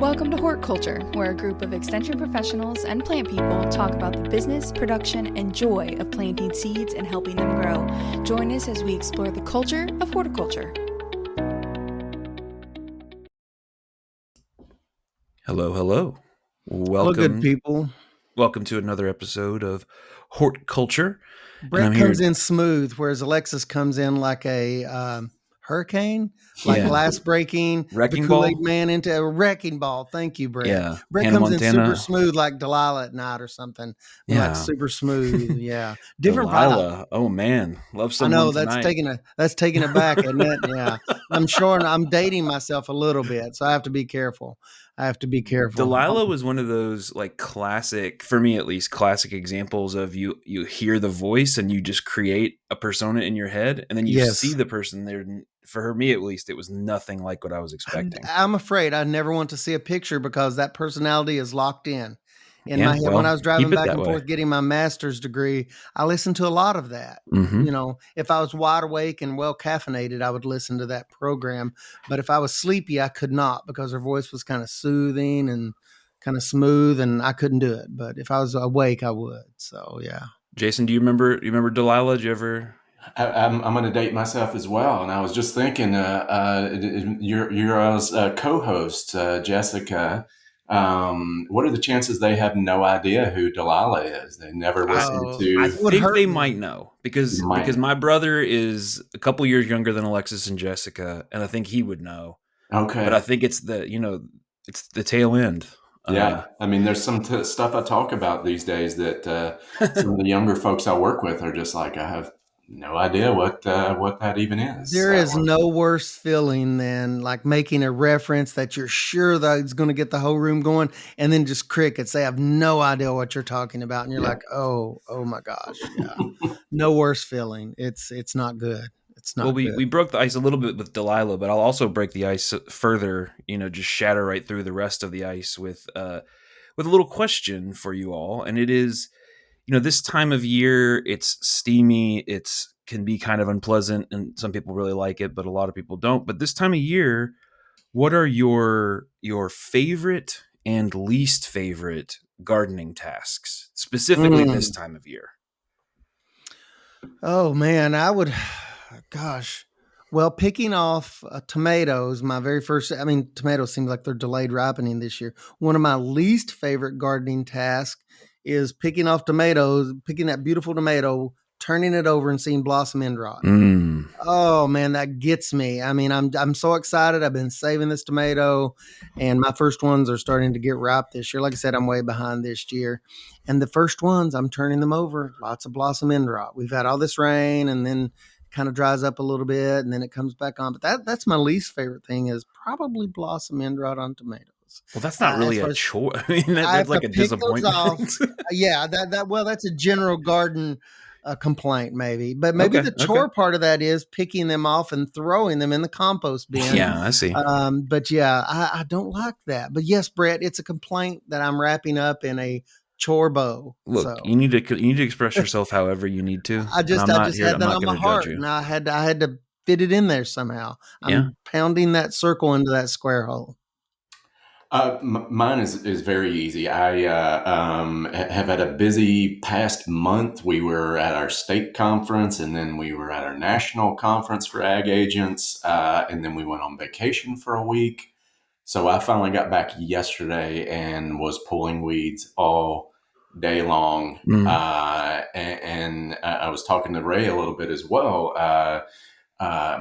Welcome to Hort Culture, where a group of extension professionals and plant people talk about the business, production, and joy of planting seeds and helping them grow. Join us as we explore the culture of horticulture. Hello, hello. Hello, good people. Welcome to another episode of Hort Culture. Brett comes in smooth, whereas Alexis comes in like a hurricane, like glass breaking, Wrecking the Kool-Aid ball? man into a wrecking ball. Thank you, Brett. Yeah, Brett Hannah comes in super Montana. smooth, like Delilah at night or something. Yeah. Like super smooth. Yeah, different Delilah. vibe. Oh man, love I someone know tonight. that's taking it back, isn't it? Yeah, I'm sure I'm dating myself a little bit, so I have to be careful. Delilah was one of those like classic, for me at least, classic examples of you hear the voice and you just create a persona in your head, and then you see the person there. For me at least, it was nothing like what I was expecting. I'm afraid I never want to see a picture because that personality is locked in my head. Well, When I was driving back and way. forth getting my master's degree, I listened to a lot of that. Mm-hmm. You know, if I was wide awake and well caffeinated, I would listen to that program. But if I was sleepy, I could not, because her voice was kind of soothing and kind of smooth, and I couldn't do it. But if I was awake, I would. So yeah. Jason, do you remember Delilah? Did you ever? I'm going to date myself as well, and I was just thinking, your co-host Jessica. What are the chances they have no idea who Delilah is? They never listened to. I think they might know because my brother is a couple years younger than Alexis and Jessica, and I think he would know. Okay, but I think it's the tail end. Yeah, I mean, there's some stuff I talk about these days that some of the younger folks I work with are just like, I have no idea what that even is. There is no worse feeling than like making a reference that you're sure that it's going to get the whole room going, and then just crickets. They have no idea what you're talking about, and you're like, oh my gosh, yeah. No worse feeling. It's not good. It's not. Well, we broke the ice a little bit with Delilah, but I'll also break the ice further. Just shatter right through the rest of the ice with a little question for you all, and it is, this time of year, it's steamy, can be kind of unpleasant, and some people really like it, but a lot of people don't. But this time of year, what are your favorite and least favorite gardening tasks, specifically this time of year? Oh man, gosh. Well, picking off tomatoes, my very first, tomatoes seem like they're delayed ripening this year. One of my least favorite gardening tasks is picking off tomatoes, picking that beautiful tomato, turning it over and seeing blossom end rot. Oh man, that gets me. I mean, I'm so excited. I've been saving this tomato, and my first ones are starting to get ripe this year. Like I said, I'm way behind this year. And the first ones, I'm turning them over. Lots of blossom end rot. We've had all this rain, and then kind of dries up a little bit, and then it comes back on. But that's my least favorite thing, is probably blossom end rot on tomatoes. Well, that's not really a chore. I mean, that's like a disappointment. Yeah, that's a general garden complaint, maybe. But maybe the chore part of that is picking them off and throwing them in the compost bin. Yeah, I see. But yeah, I don't like that. But yes, Brett, it's a complaint that I'm wrapping up in a chore bow. Look, so. you need to express yourself however you need to. I just had that on my heart, and I had to fit it in there somehow. I'm pounding that circle into that square hole. Mine is very easy. I have had a busy past month. We were at our state conference, and then we were at our national conference for ag agents, and then we went on vacation for a week. So I finally got back yesterday and was pulling weeds all day long. And I was talking to Ray a little bit as well.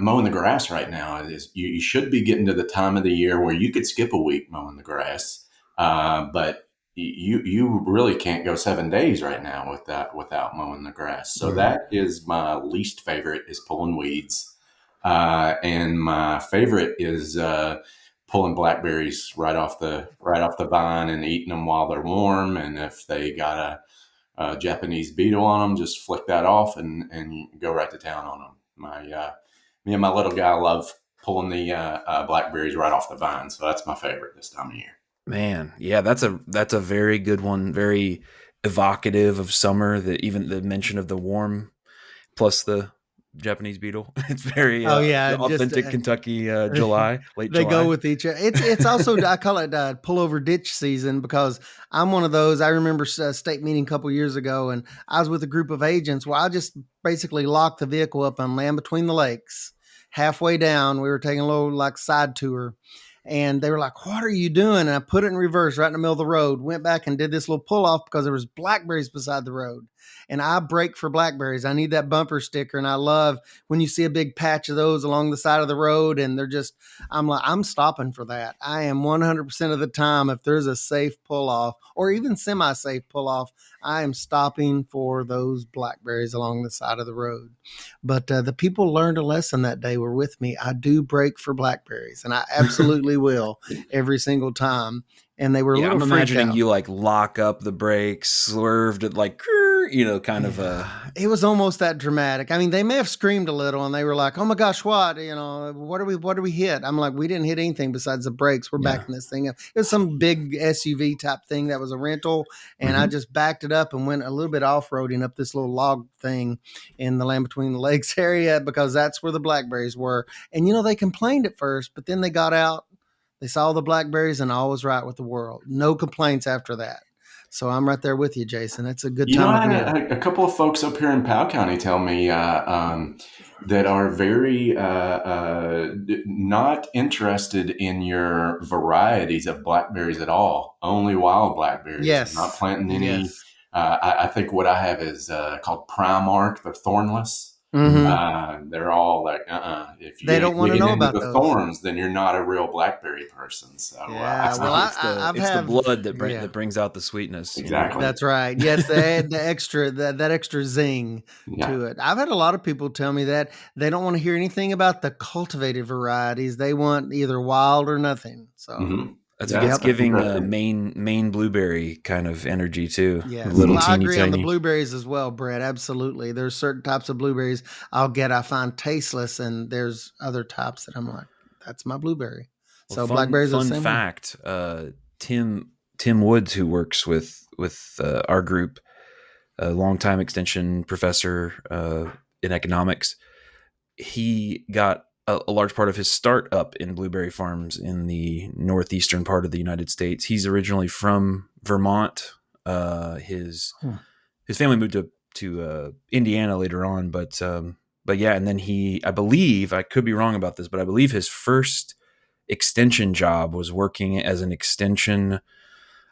Mowing the grass right now is you should be getting to the time of the year where you could skip a week mowing the grass, but you really can't go 7 days right now without mowing the grass. So that is my least favorite, is pulling weeds, and my favorite is pulling blackberries right off the vine and eating them while they're warm. And if they got a Japanese beetle on them, just flick that off and go right to town on them. Me and my little guy love pulling the blackberries right off the vine. So that's my favorite this time of year. Man, yeah, that's a very good one. Very evocative of summer. Even the mention of the warm, plus the Japanese beetle. It's very Oh yeah, just authentic Kentucky July, late they go July. with each other. It's also I call it pullover ditch season because I'm one of those. I remember a state meeting a couple years ago, and I was with a group of agents where I just basically locked the vehicle up on Land Between the Lakes. Halfway down, we were taking a little like side tour, and they were like, "What are you doing?" And I put it in reverse right in the middle of the road. Went back and did this little pull off because there was blackberries beside the road, and I break for blackberries. I need that bumper sticker, and I love when you see a big patch of those along the side of the road, and they're just, I'm like, I'm stopping for that. I am 100% of the time, if there's a safe pull off or even semi safe pull off, I am stopping for those blackberries along the side of the road. But the people learned a lesson that day were with me. I do break for blackberries, and I absolutely will every single time. And they were a Yeah, little I'm freaked imagining out. you like lock up the brakes, swerved at like, kind of a. It was almost that dramatic. I mean, they may have screamed a little and they were like, "Oh my gosh, what? What do we hit?" I'm like, "We didn't hit anything besides the brakes. We're Yeah. backing this thing up." It was some big SUV type thing that was a rental, and I Mhm. just backed it up and went a little bit off-roading up this little log thing in the Land Between the Lakes area because that's where the blackberries were. And they complained at first, but then they got out, they saw the blackberries, and all was right with the world. No complaints after that. So I'm right there with you, Jason. It's a good time I of had year. a couple of folks up here in Powell County tell me that are very not interested in your varieties of blackberries at all. Only wild blackberries. They're not Yes. planting any. Yes. I think what I have is called Primark. They're thornless. Mm-hmm. They're all like, if you They ain't don't want to getting know into about the those. thorns, then you're not a real blackberry person. So Yeah. Well, I've It's the have blood that yeah. that brings out the sweetness. exactly. That's right. Yes, they add the extra that extra zing Yeah. to it. I've had a lot of people tell me that they don't want to hear anything about the cultivated varieties. They want either wild or nothing. So, Hmm. Yeah, That's yep. that's giving interesting. Maine blueberry kind of energy too. Yes. Little Well, I teeny agree on the tiny. blueberries as well, Brett. Absolutely. There's certain types of blueberries I find tasteless, and there's other types that I'm like, that's my blueberry. Well, So blackberries are the fun same way. fact. Tim Woods, who works with our group, a longtime extension professor in economics, he got a large part of his start up in blueberry farms in the northeastern part of the United States. He's originally from Vermont. Hmm. His family moved to Indiana later on, but yeah, and then I believe, I could be wrong about this, but I believe his first extension job was working as an extension,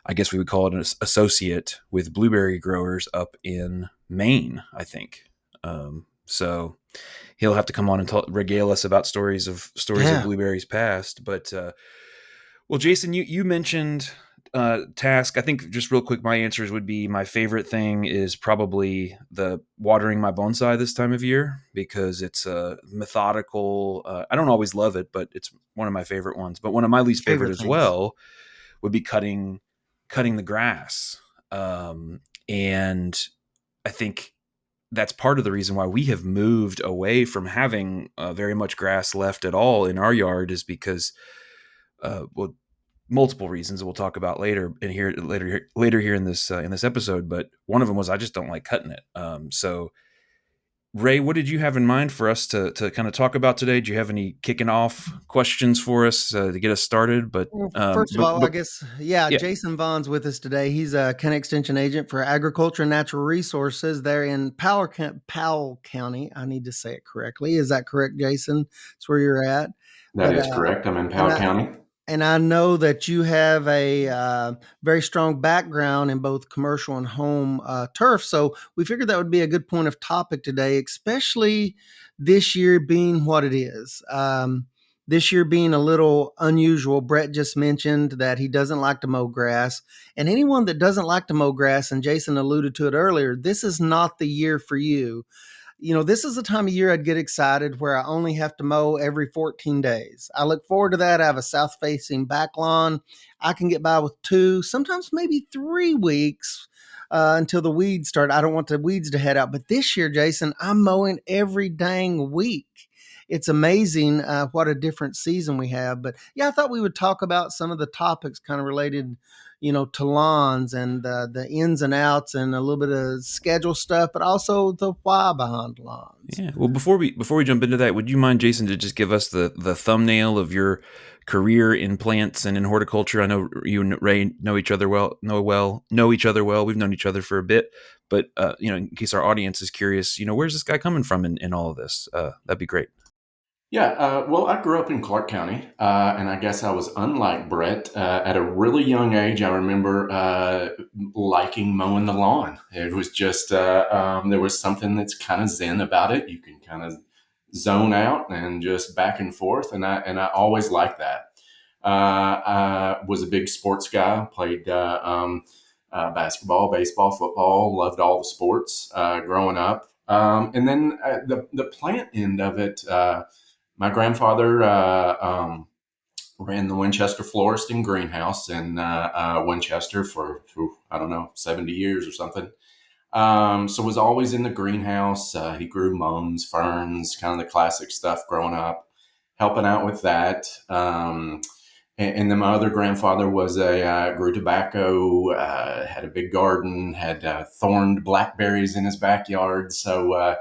I guess we would call it an associate with blueberry growers up in Maine, I think. So he'll have to come on and regale us about stories of Yeah. blueberries past. But well, Jason, you mentioned task. I think just real quick, my answers would be my favorite thing is probably the watering my bonsai this time of year because it's a methodical. I don't always love it, but it's one of my favorite ones. But one of my least favorite Favorite as things. well would be cutting the grass. And I think that's part of the reason why we have moved away from having very much grass left at all in our yard is because, well, multiple reasons that we'll talk about later here in this episode. But one of them was I just don't like cutting it. So Ray, what did you have in mind for us to kind of talk about today? Do you have any kicking off questions for us to get us started? But Well, first of all, I but guess, yeah, yeah, Jason Vaughn's with us today. He's a County Extension Agent for Agriculture and Natural Resources there in Powell County. I need to say it correctly. Is that correct, Jason? That's where you're at. That But is correct. I'm in and Powell I County. and I know that you have a very strong background in both commercial and home turf. So we figured that would be a good point of topic today, especially this year being what it is. This year being a little unusual. Brett just mentioned that he doesn't like to mow grass. And anyone that doesn't like to mow grass, and Jason alluded to it earlier, this is not the year for you. This is the time of year I'd get excited where I only have to mow every 14 days. I look forward to that. I have a south facing back lawn. I can get by with 2, sometimes maybe 3 weeks until the weeds start. I don't want the weeds to head out. But this year, Jason, I'm mowing every dang week. it's amazing what a different season we have. But yeah, I thought we would talk about some of the topics kind of related, to lawns and the ins and outs and a little bit of schedule stuff, but also the why behind lawns. Yeah. Well, before we jump into that, would you mind, Jason, to just give us the thumbnail of your career in plants and in horticulture? I know you and Ray know each other well. Know each other well. We've known each other for a bit, but in case our audience is curious, where's this guy coming from in all of this? That'd be great. Yeah, well, I grew up in Clark County, and I guess I was unlike Brett. At a really young age, I remember liking mowing the lawn. It was just, there was something that's kind of zen about it. You can kind of zone out and just back and forth, and I always liked that. I was a big sports guy, played basketball, baseball, football, loved all the sports growing up. And then the plant end of it, my grandfather ran the Winchester Florist and Greenhouse in Winchester for, I don't know, 70 years or something. So was always in the greenhouse. He grew mums, ferns, kind of the classic stuff growing up, helping out with that. And then my other grandfather was grew tobacco, had a big garden, had thorned blackberries in his backyard. So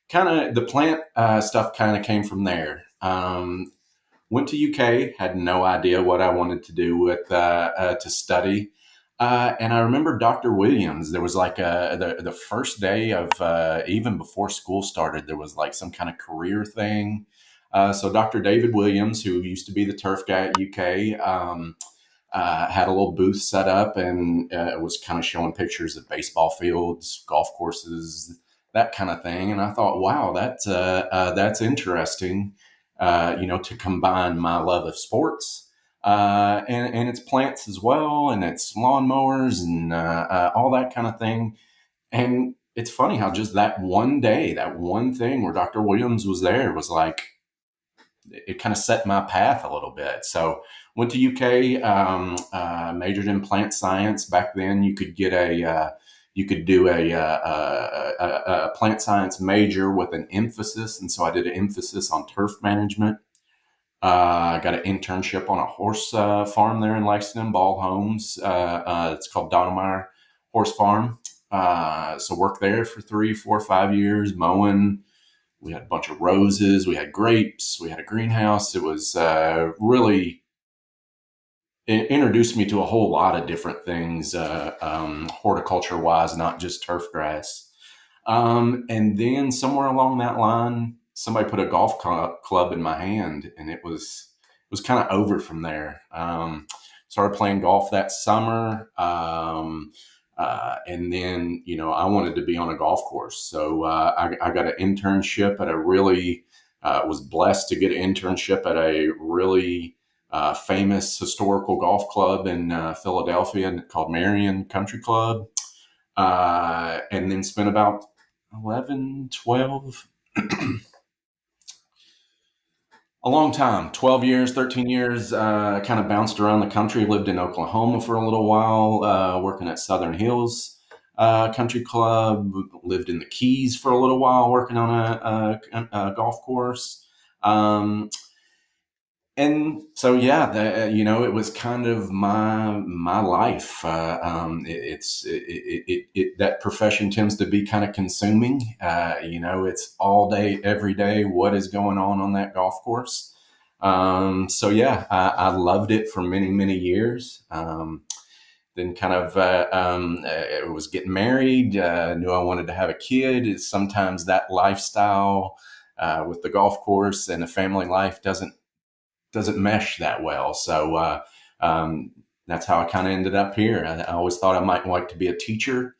kind of the plant stuff kind of came from there. Went to UK, had no idea what I wanted to do with to study. And I remember Dr. Williams. There was like the first day of even before school started, there was like some kind of career thing. So Dr. David Williams, who used to be the turf guy at UK, had a little booth set up and was kind of showing pictures of baseball fields, golf courses, that kind of thing. And I thought, wow, that's interesting. To combine my love of sports and it's plants as well, and it's lawnmowers and all that kind of thing. And it's funny how just that one day, that one thing where Dr. Williams was there was like it kind of set my path a little bit. So went to UK, majored in plant science. Back then, you could get you could do a plant science major with an emphasis, and so I did an emphasis on turf management. I got an internship on a horse farm there in Lexington, Ball Homes. It's called Donnemeyer Horse Farm. So worked there for 3, 4, 5 years, mowing. We had a bunch of roses. We had grapes. We had a greenhouse. It was really it introduced me to a whole lot of different things, horticulture wise, not just turf grass. And then somewhere along that line, somebody put a club in my hand, and it was kind of over from there. Started playing golf that summer, and then I wanted to be on a golf course, so I got an internship at a really was blessed to get an internship at a really famous historical golf club in Philadelphia called Marion Country Club, and then spent about 11, 12, a long time, 12 years, 13 years, kind of bounced around the country, lived in Oklahoma for a little while, working at Southern Hills Country Club, lived in the Keys for a little while, working on a golf course. And so, yeah, it was kind of my life. That profession tends to be kind of consuming. It's all day, every day. What is going on that golf course? So yeah, I loved it for many, many years. Then kind of was getting married. Knew I wanted to have a kid. Sometimes that lifestyle with the golf course and a family life doesn't mesh that well. So that's how I kind of ended up here. I always thought I might like to be a teacher,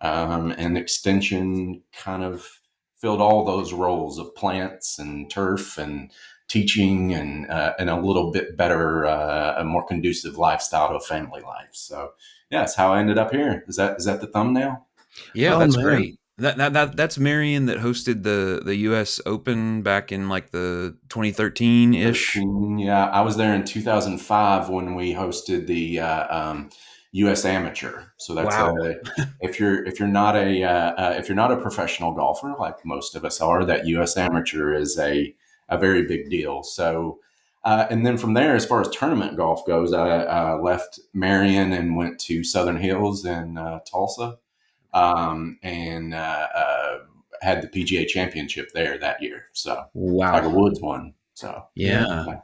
and extension kind of filled all those roles of plants and turf and teaching and a little bit better, a more conducive lifestyle to a family life. So yeah, that's how I ended up here. Is that the thumbnail? Yeah, Oh that's man. great. That's Marion that hosted the U.S. Open back in like the 2013 ish. 13, yeah. I was there in 2005 when we hosted the U.S. Amateur. So that's Wow. if you're not a professional golfer like most of us are, that U.S. Amateur is a a very big deal. So, and then from there, as far as tournament golf goes, I left Marion and went to Southern Hills in Tulsa, and had the PGA Championship there that year. So Wow. Tiger Woods won. So Yeah. Yeah,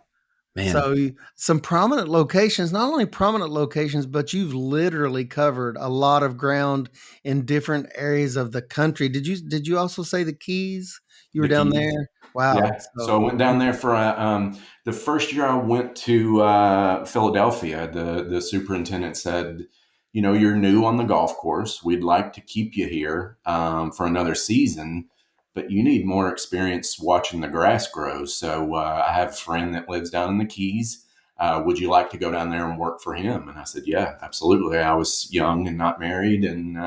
man. So some prominent locations, not only prominent locations, but you've literally covered a lot of ground in different areas of the country. Did you also say the Keys? You were the down Keys. there? Wow. Yeah. So I went down there for the first year I went to Philadelphia. The superintendent said, you know, you're new on the golf course. We'd like to keep you here for another season, but you need more experience watching the grass grow. So I have a friend that lives down in the Keys. Would you like to go down there and work for him? And I said, yeah, absolutely. I was young and not married, and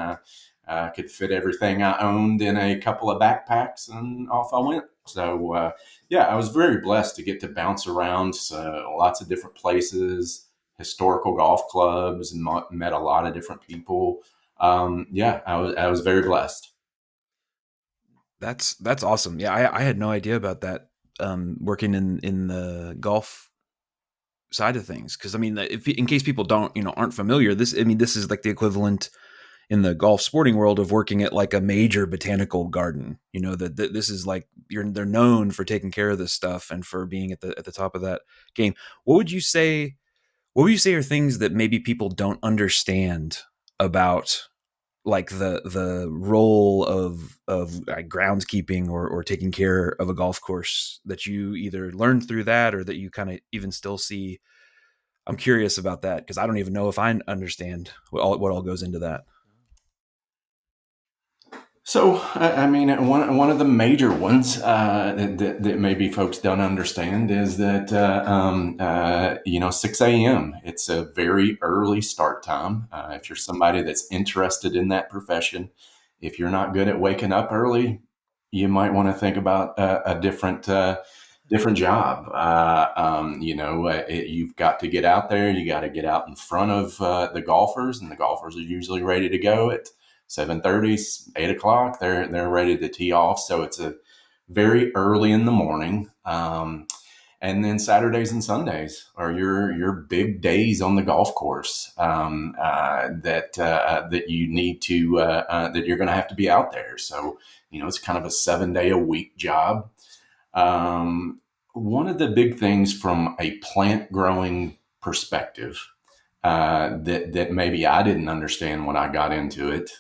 could fit everything I owned in a couple of backpacks, and off I went. So, yeah, I was very blessed to get to bounce around lots of different places, historical golf clubs, and met a lot of different people. Yeah, I was very blessed. That's awesome. Yeah, I had no idea about that. Working in the golf side of things, because I mean, if in case people don't aren't familiar, this is like the equivalent in the golf sporting world of working at like a major botanical garden. That this is like they're known for taking care of this stuff and for being at the top of that game. What would you say? What would you say are things that maybe people don't understand about like the role of groundskeeping or taking care of a golf course that you either learned through that or that you kind of even still see? I'm curious about that because I don't even know if I understand what all goes into that. So, I mean, one of the major ones that maybe folks don't understand is that 6 a.m. It's a very early start time. If you're somebody that's interested in that profession, if you're not good at waking up early, you might want to think about a different job. You've got to get out there. You got to get out in front of the golfers, and the golfers are usually ready to go at 7:30, 8 o'clock. They're ready to tee off. So it's a very early in the morning. And then Saturdays and Sundays are your big days on the golf course, that you need to that you're going to have to be out there. So it's kind of a 7 day a week job. One of the big things from a plant growing perspective that maybe I didn't understand when I got into it,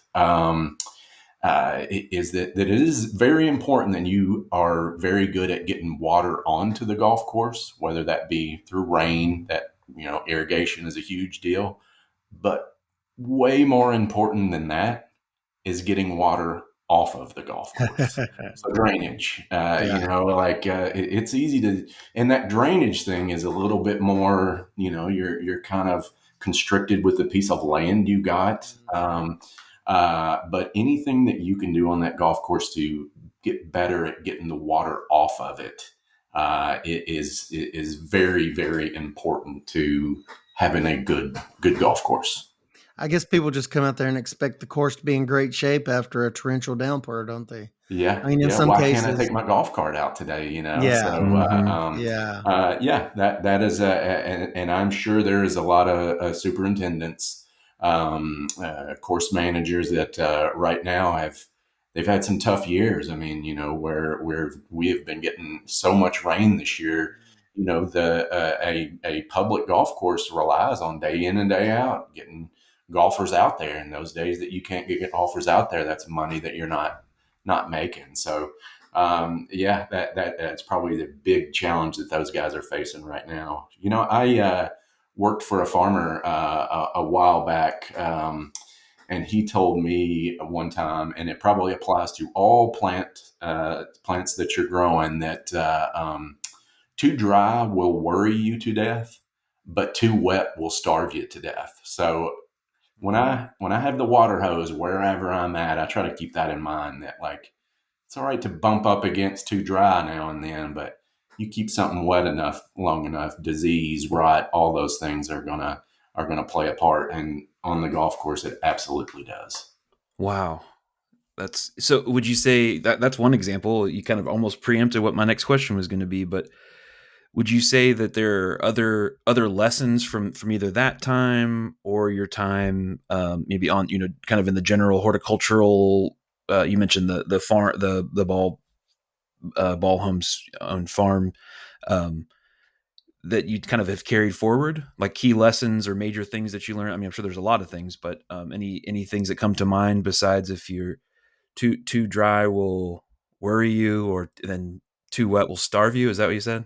is that it is very important that you are very good at getting water onto the golf course, whether that be through rain. That irrigation is a huge deal, but way more important than that is getting water off of the golf course. So drainage, Yeah. it's easy to, and that drainage thing is a little bit more, you're kind of constricted with the piece of land you got. But anything that you can do on that golf course to get better at getting the water off of it, is very, very important to having a good golf course. I guess people just come out there and expect the course to be in great shape after a torrential downpour, don't they? Yeah, I mean, in yeah. some Why can't I cases, take my golf cart out today? yeah, So Mm-hmm. yeah. yeah, that is and I'm sure there is a lot of superintendents, course managers that right now they've had some tough years. I mean, where we have been getting so much rain this year. A public golf course relies on day in and day out getting golfers out there. And those days that you can't get golfers out there, that's money that you're not making. So, yeah, that's probably the big challenge that those guys are facing right now. I worked for a farmer a while back, and he told me one time, and it probably applies to all plants that you're growing, that too dry will worry you to death, but too wet will starve you to death. So when I have the water hose wherever I'm at, I try to keep that in mind, that like it's all right to bump up against too dry now and then, but you keep something wet enough, long enough, disease, rot, all those things are gonna play a part. And on the golf course, it absolutely does. Wow. That's so. Would you say that that's one example? You kind of almost preempted what my next question was going to be, but would you say that there are other lessons from either that time or your time, maybe on kind of in the general horticultural? You mentioned the farm, the ball homes on farm, um, that you kind of have carried forward, like key lessons or major things that you learned. I mean, I'm sure there's a lot of things, but any things that come to mind besides if you're too dry will worry you, or then too wet will starve you. Is that what you said?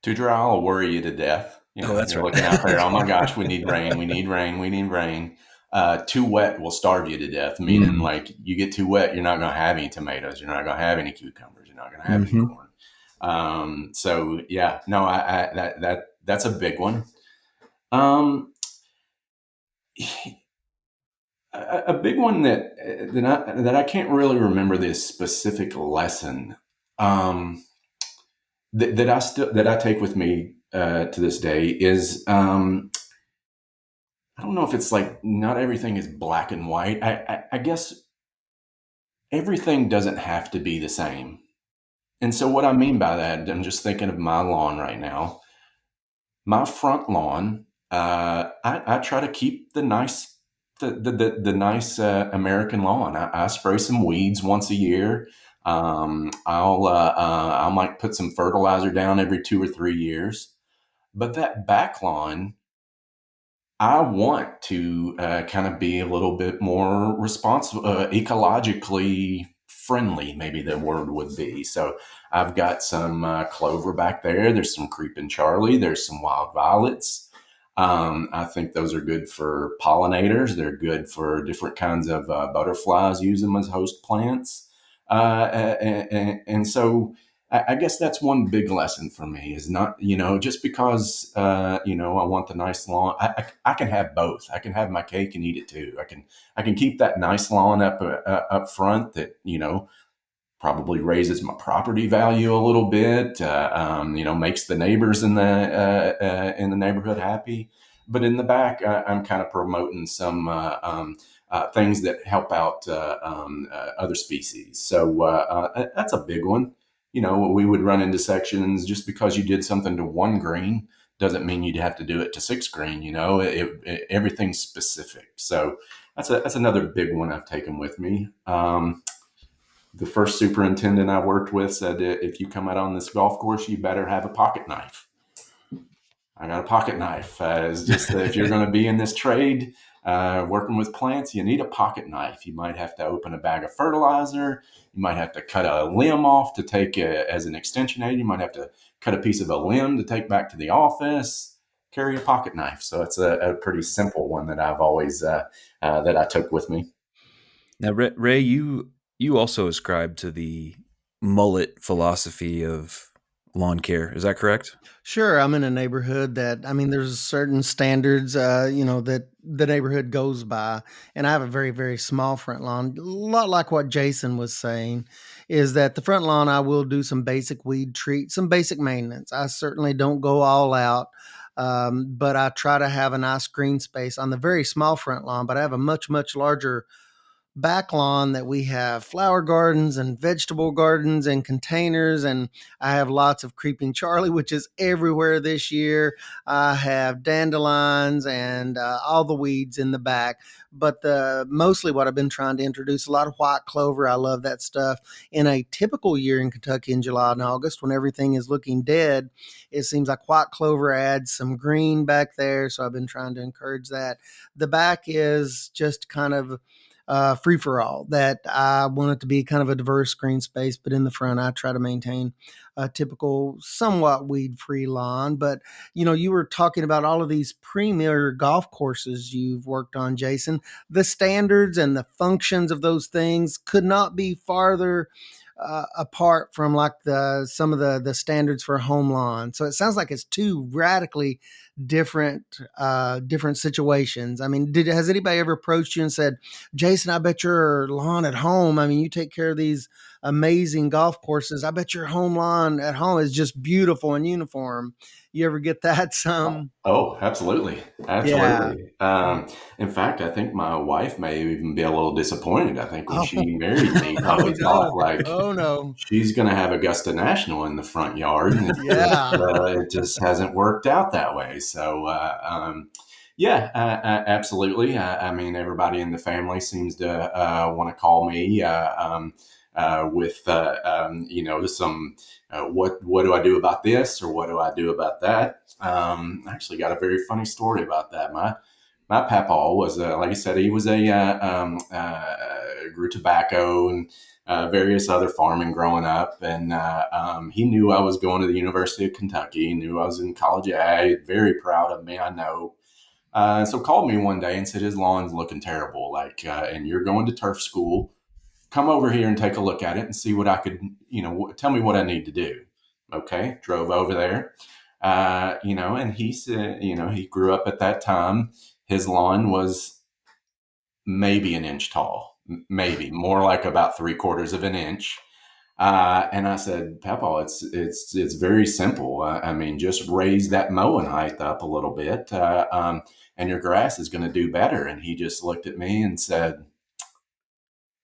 Too dry will worry you to death. You Oh, know, that's you're right. looking out there, That's oh my right. gosh, we need rain, we need rain, we need rain. Too wet will starve you to death, meaning Mm-hmm. like you get too wet, you're not going to have any tomatoes, you're not going to have any cucumbers, you're not going to have any Mm-hmm. corn. So yeah, no, that's a big one. Um, a big one that I can't really remember this specific lesson. Um, that I take with me to this day is I don't know if it's like not everything is black and white. I guess everything doesn't have to be the same. And so what I mean by that, I'm just thinking of my lawn right now. My front lawn, I try to keep the nice American lawn. I spray some weeds once a year. I might put some fertilizer down every 2 or 3 years. But that back lawn, I want to kind of be a little bit more responsible, ecologically friendly, maybe the word would be. So I've got some clover back there. There's some creeping Charlie. There's some wild violets. I think those are good for pollinators. They're good for different kinds of butterflies. Use them as host plants. And so I guess that's one big lesson for me is not, just because, I want the nice lawn. I can have both. I can have my cake and eat it too. I can keep that nice lawn up front that, probably raises my property value a little bit, makes the neighbors in the neighborhood happy. But in the back, I'm kind of promoting some things that help out other species. So that's a big one. We would run into sections just because you did something to one green doesn't mean you'd have to do it to six green. Everything's specific. So that's another big one I've taken with me. The first superintendent I worked with said, if you come out on this golf course, you better have a pocket knife. I got a pocket knife. It's just that if you're going to be in this trade, working with plants, you need a pocket knife. You might have to open a bag of fertilizer. You might have to cut a limb off to take as an extension aid. You might have to cut a piece of a limb to take back to the office. Carry a pocket knife. So it's a pretty simple one that I've always that I took with me. Now, Ray, you also ascribe to the mullet philosophy of lawn care. Is that correct? Sure, I'm in a neighborhood that I mean, there's certain standards, that the neighborhood goes by, and I have a very, very small front lawn. A lot like what Jason was saying, is that the front lawn I will do some basic weed treat, some basic maintenance. I certainly don't go all out, but I try to have a nice green space on the very small front lawn. But I have a much, much larger back lawn that we have flower gardens and vegetable gardens and containers, and I have lots of creeping Charlie, which is everywhere this year. I have dandelions and all the weeds in the back, but the mostly what I've been trying to introduce a lot of white clover. I love that stuff. In a typical year in Kentucky in July and August, when everything is looking dead, it seems like white clover adds some green back there, so I've been trying to encourage that. The back is just kind of free for all. That I want it to be kind of a diverse green space, but in the front, I try to maintain a typical, somewhat weed free lawn. But you were talking about all of these premier golf courses you've worked on, Jason. The standards and the functions of those things could not be farther apart from like the some of the standards for home lawn. So it sounds like it's two radically different situations. I mean, has anybody ever approached you and said, Jason, I bet your lawn at home, I mean, you take care of these amazing golf courses. I bet your home lawn at home is just beautiful and uniform. You ever get that some? Oh, absolutely. Yeah. Absolutely. In fact, I think my wife may even be a little disappointed. I think when Oh, she married me, oh probably thought no. like Oh no. she's going to have Augusta National in the front yard, and Yeah. it just hasn't worked out that way. So, yeah, absolutely. I mean, everybody in the family seems to want to call me with, some what do I do about this or what do I do about that? I actually got a very funny story about that. My papa was, like I said, he was grew tobacco and various other farming growing up, and he knew I was going to the University of Kentucky. He knew I was in college ag. Very proud of me, I know. So called me one day and said his lawn's looking terrible. Like, and you're going to turf school. Come over here and take a look at it and see what I could, tell me what I need to do. Okay, drove over there. And he said, he grew up at that time. His lawn was maybe an inch tall, maybe more like about 3/4 of an inch. And I said, Papa, it's very simple. I mean, just raise that mowing height up a little bit, and your grass is going to do better. And he just looked at me and said,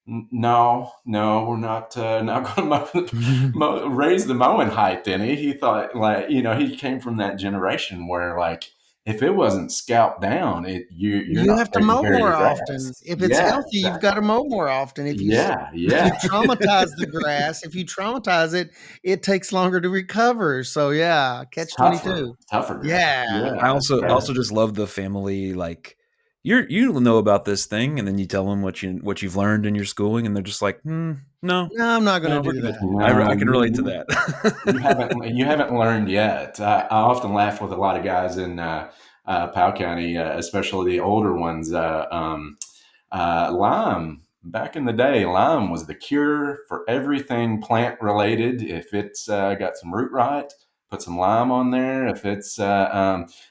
No, no, we're not going to raise the mowing height. Any, he thought like he came from that generation where like if it wasn't scalped down, you're You not have to taking mow care of more your often. grass. If it's Yeah, healthy, you've got exactly. to mow more often. Yeah, If you yeah. traumatize the grass, if you traumatize it, it takes longer to recover. So yeah, It's catch tougher, 22. tougher grass. Yeah. I Yeah, also yeah. just love the family like you know about this thing, and then you tell them what you've learned in your schooling, and they're just like, no, No, I'm not gonna no, we're do good. that. No, I can relate to that. you haven't learned yet. I often laugh with a lot of guys in Powell County, especially the older ones. Lime, back in the day, lime was the cure for everything plant related. If it's got some root rot, put some lime on there. If it's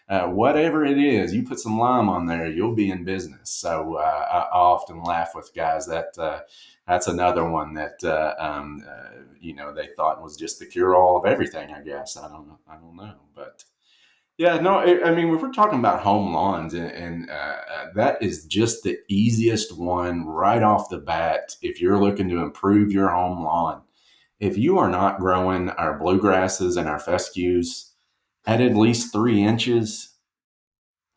whatever it is, you put some lime on there, you'll be in business. So I often laugh with guys that that's another one that they thought was just the cure all of everything. I guess I don't know, but yeah, no, I mean, if we're talking about home lawns, and that is just the easiest one right off the bat. If you're looking to improve your home lawn, if you are not growing our bluegrasses and our fescues at least 3 inches,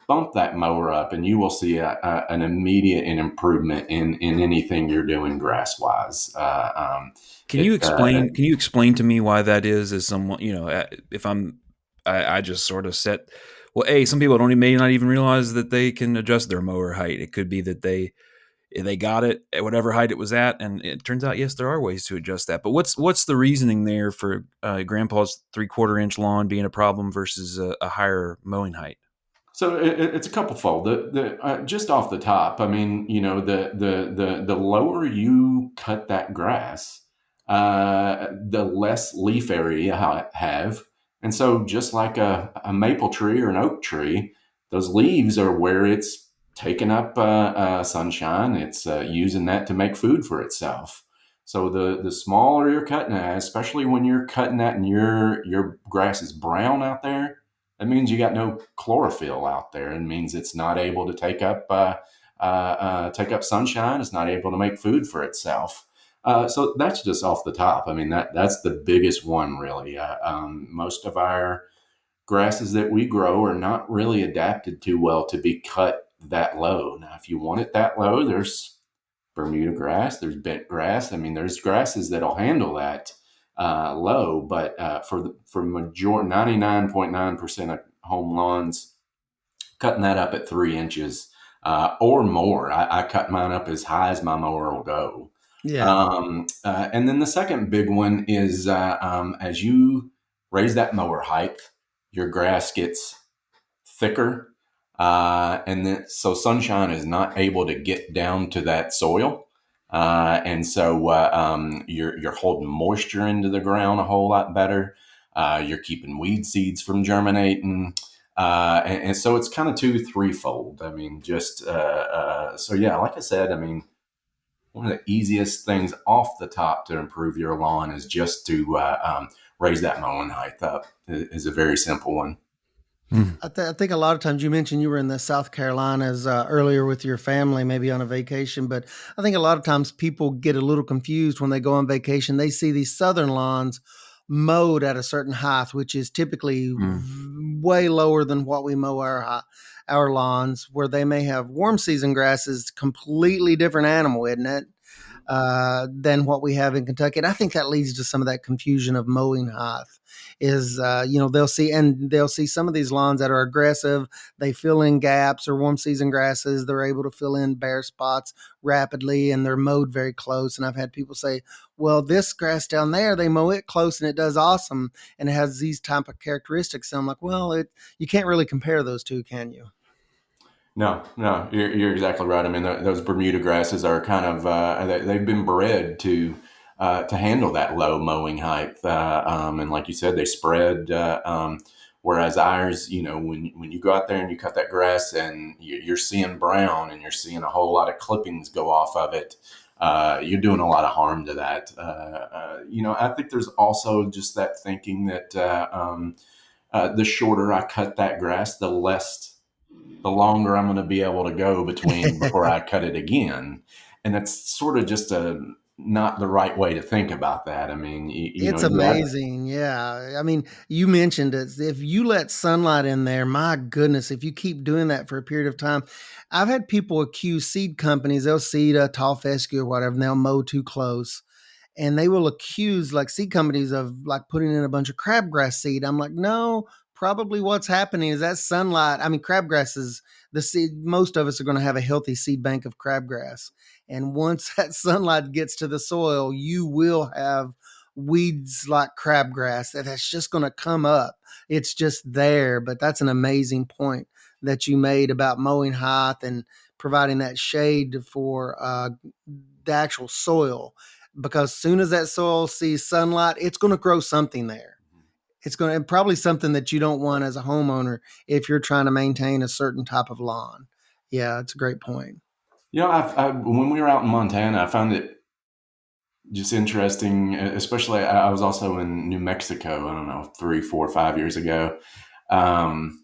bump that mower up, and you will see an immediate improvement in anything you're doing grass wise. Can you explain to me why that is? As someone, if I just sort of set. Well, some people don't may not even realize that they can adjust their mower height. It could be that they got it at whatever height it was at, and it turns out yes, there are ways to adjust that. But what's the reasoning there for Grandpa's 3/4 inch lawn being a problem versus a higher mowing height? So it's a couple fold. Just off the top, I mean, the lower you cut that grass, the less leaf area you have, and so just like a maple tree or an oak tree, those leaves are where it's taking up sunshine. It's using that to make food for itself. So the smaller you're cutting it, especially when you're cutting that and your grass is brown out there, that means you got no chlorophyll out there. It means it's not able to take up sunshine. It's not able to make food for itself. So that's just off the top. I mean that's the biggest one really. Most of our grasses that we grow are not really adapted too well to be cut that low. Now, if you want it that low, there's Bermuda grass, there's bent grass. I mean, there's grasses that'll handle that low, but for 99.9% of home lawns, cutting that up at 3 inches or more. I cut mine up as high as my mower will go. Yeah. And then the second big one is as you raise that mower height, your grass gets thicker, and then so sunshine is not able to get down to that soil, and so you're holding moisture into the ground a whole lot better. You're keeping weed seeds from germinating, and so it's kind of threefold. I mean, just so yeah, like I said, I mean, one of the easiest things off the top to improve your lawn is just to raise that mowing height up. Is a very simple one. Mm. I think a lot of times you mentioned you were in the South Carolinas earlier with your family, maybe on a vacation. But I think a lot of times people get a little confused when they go on vacation. They see these southern lawns mowed at a certain height, which is typically Mm. way lower than what we mow our lawns. Where they may have warm season grasses, completely different animal, isn't it? Than what we have in Kentucky. And I think that leads to some of that confusion of mowing height. Is they'll see some of these lawns that are aggressive. They fill in gaps, or warm season grasses. They're able to fill in bare spots rapidly, and they're mowed very close. And I've had people say, "Well, this grass down there, they mow it close, and it does awesome, and it has these type of characteristics." And I'm like, "Well, you can't really compare those two, can you?" No, no, you're exactly right. I mean, those Bermuda grasses are kind of they've been bred to handle that low mowing height, and like you said, they spread. Whereas ours, when you go out there and you cut that grass and you're seeing brown and you're seeing a whole lot of clippings go off of it, you're doing a lot of harm to that. I think there's also just that thinking that the shorter I cut that grass, the longer I'm going to be able to go between before I cut it again. And that's sort of just a not the right way to think about that. I mean, It's you add, amazing, yeah. I mean, you mentioned it. If you let sunlight in there, my goodness, if you keep doing that for a period of time, I've had people accuse seed companies. They'll seed a tall fescue or whatever, and they'll mow too close, and they will accuse like seed companies of like putting in a bunch of crabgrass seed. I'm like, no, probably what's happening is that sunlight. I mean, crabgrass is the seed. Most of us are going to have a healthy seed bank of crabgrass. And once that sunlight gets to the soil, you will have weeds like crabgrass that's just going to come up. It's just there. But that's an amazing point that you made about mowing height and providing that shade for the actual soil, because soon as that soil sees sunlight, it's going to grow something there. It's going to, and probably something that you don't want as a homeowner if you're trying to maintain a certain type of lawn. Yeah, it's a great point. when we were out in Montana, I found it just interesting, especially I was also in New Mexico, I don't know, 3, 4, 5 years ago. Um,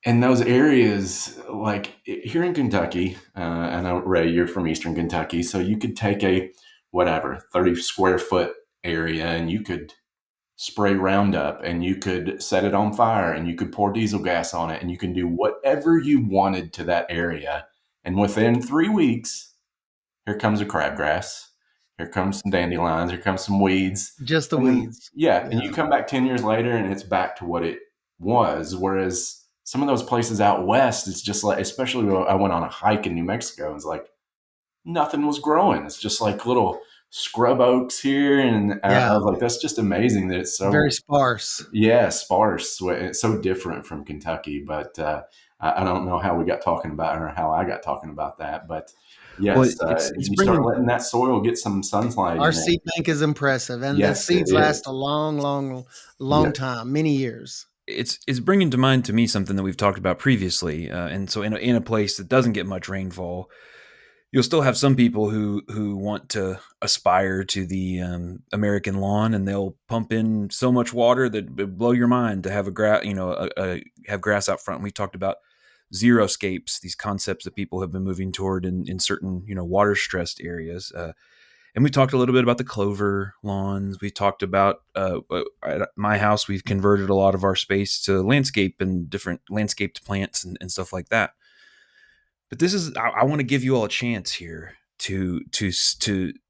in those areas, like here in Kentucky, I know Ray, you're from Eastern Kentucky, so you could take a whatever 30 square foot area and you could spray Roundup and you could set it on fire and you could pour diesel gas on it and you can do whatever you wanted to that area. And within 3 weeks, here comes a crabgrass, here comes some dandelions, here comes some weeds. Just the And then, weeds. yeah, and Yeah. you come back 10 years later and it's back to what it was. Whereas some of those places out west, it's just like, especially when I went on a hike in New Mexico, it's like nothing was growing. It's just like little scrub oaks here. And I Yeah. was like, that's just amazing that it's Very so, sparse. yeah, sparse. It's so different from Kentucky. But I don't know how we got talking about or how I got talking about that. But Well, yes, it's you start bringing letting that soil get some sunlight Our in it. seed bank is impressive, and the Yes, it seeds last is. a long, long, Yeah. long time, many years. it's bringing to mind to me something that we've talked about previously, and so in a place that doesn't get much rainfall, you'll still have some people who want to aspire to the American lawn, and they'll pump in so much water that it would blow your mind to have have grass out front. We talked about xeriscapes, these concepts that people have been moving toward in certain water stressed areas. And we talked a little bit about the clover lawns. We talked about at my house, we've converted a lot of our space to landscape and different landscaped plants and stuff like that. But this is I want to give you all a chance here to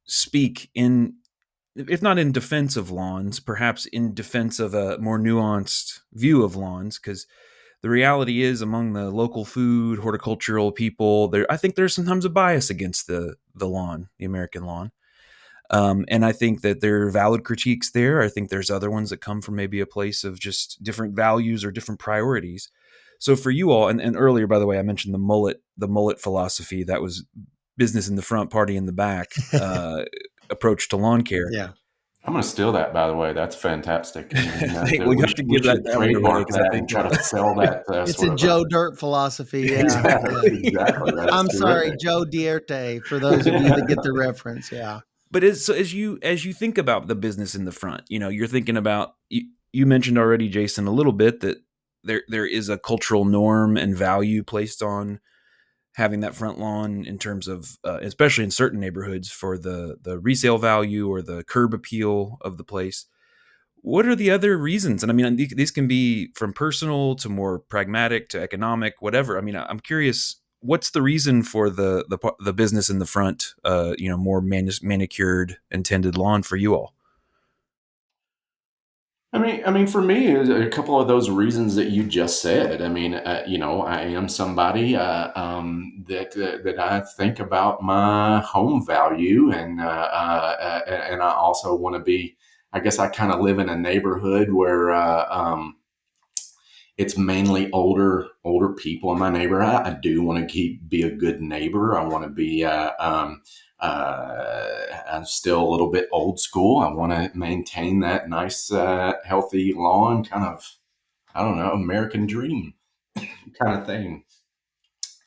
speak in, if not in defense of lawns, perhaps in defense of a more nuanced view of lawns, because the reality is among the local food horticultural people there, I think there's sometimes a bias against the lawn, the American lawn. And I think that there are valid critiques there. I think there's other ones that come from maybe a place of just different values or different priorities. So for you all, and earlier, by the way, I mentioned the mullet philosophy. That was business in the front, party in the back approach to lawn care. Yeah. I'm going to steal that, by the way. That's fantastic. And We have to we give should that one away trademark because I that and think try to sell that It's a sort of Joe Dirt philosophy. Yeah, yeah. exactly. exactly. That's I'm sorry, terrific. Joe Dierte, for those of you that get the reference. Yeah. But as you think about the business in the front, you're thinking about you mentioned already, Jason, a little bit that there is a cultural norm and value placed on having that front lawn in terms of, especially in certain neighborhoods, for the resale value or the curb appeal of the place. What are the other reasons? And I mean, these can be from personal to more pragmatic to economic, whatever. I mean, I'm curious, what's the reason for the business in the front, more manicured and tended lawn for you all? For me, a couple of those reasons that you just said. I am somebody that I think about my home value, and I also want to be. I guess I kind of live in a neighborhood where it's mainly older people in my neighborhood. I do want to be a good neighbor. I want to be I'm still a little bit old school. I want to maintain that nice healthy lawn kind of, I don't know, American dream kind of thing.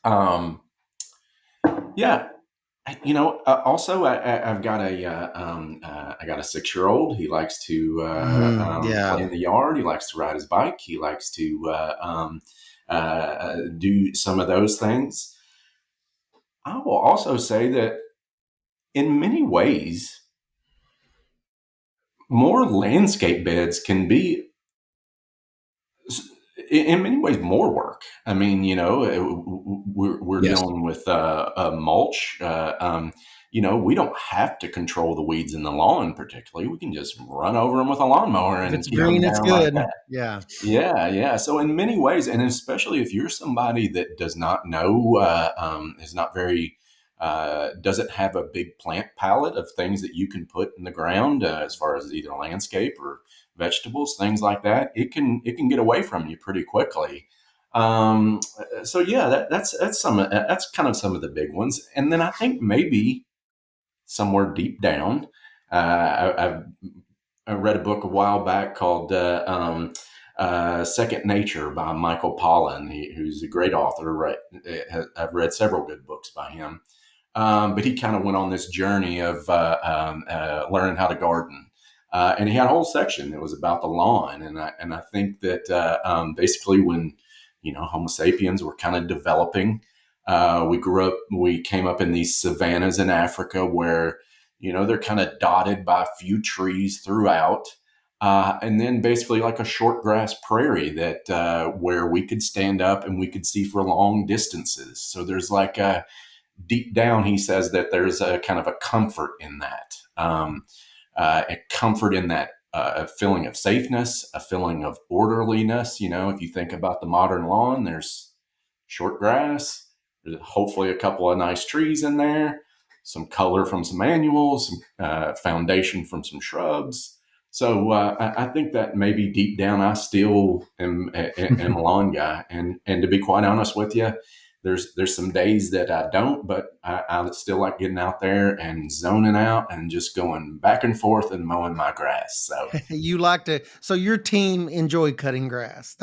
Um, yeah, also, I've got I got a 6-year-old. He likes to Yeah. play in the yard. He likes to ride his bike. He likes to do some of those things. I will also say that in many ways, more landscape beds can be in many ways more work. We're Yes. dealing with mulch. We don't have to control the weeds in the lawn particularly. We can just run over them with a lawnmower If and it's keep them green, it's down like good. that. Yeah. Yeah, yeah. So in many ways, and especially if you're somebody that does not know, is not very, doesn't have a big plant palette of things that you can put in the ground, as far as either landscape or vegetables, things like that, it can get away from you pretty quickly. So yeah, that's kind of some of the big ones, and then I think maybe somewhere deep down, I read a book a while back called Second Nature by Michael Pollan, who's a great author. Right, I've read several good books by him. But he kind of went on this journey of learning how to garden. And he had a whole section that was about the lawn. And I think that basically when, Homo sapiens were kind of developing, we came up in these savannas in Africa where, they're kind of dotted by a few trees throughout. And then basically like a short grass prairie that where we could stand up and we could see for long distances. So there's like deep down, he says that there's a kind of a comfort in that, a comfort in that, a feeling of safeness, a feeling of orderliness. If you think about the modern lawn, there's short grass, there's hopefully a couple of nice trees in there, some color from some annuals, some foundation from some shrubs. So I think that maybe deep down, I still am a lawn guy, and to be quite honest with you, there's some days that I don't, but I still like getting out there and zoning out and just going back and forth and mowing my grass. So You like to, so your team enjoy cutting grass.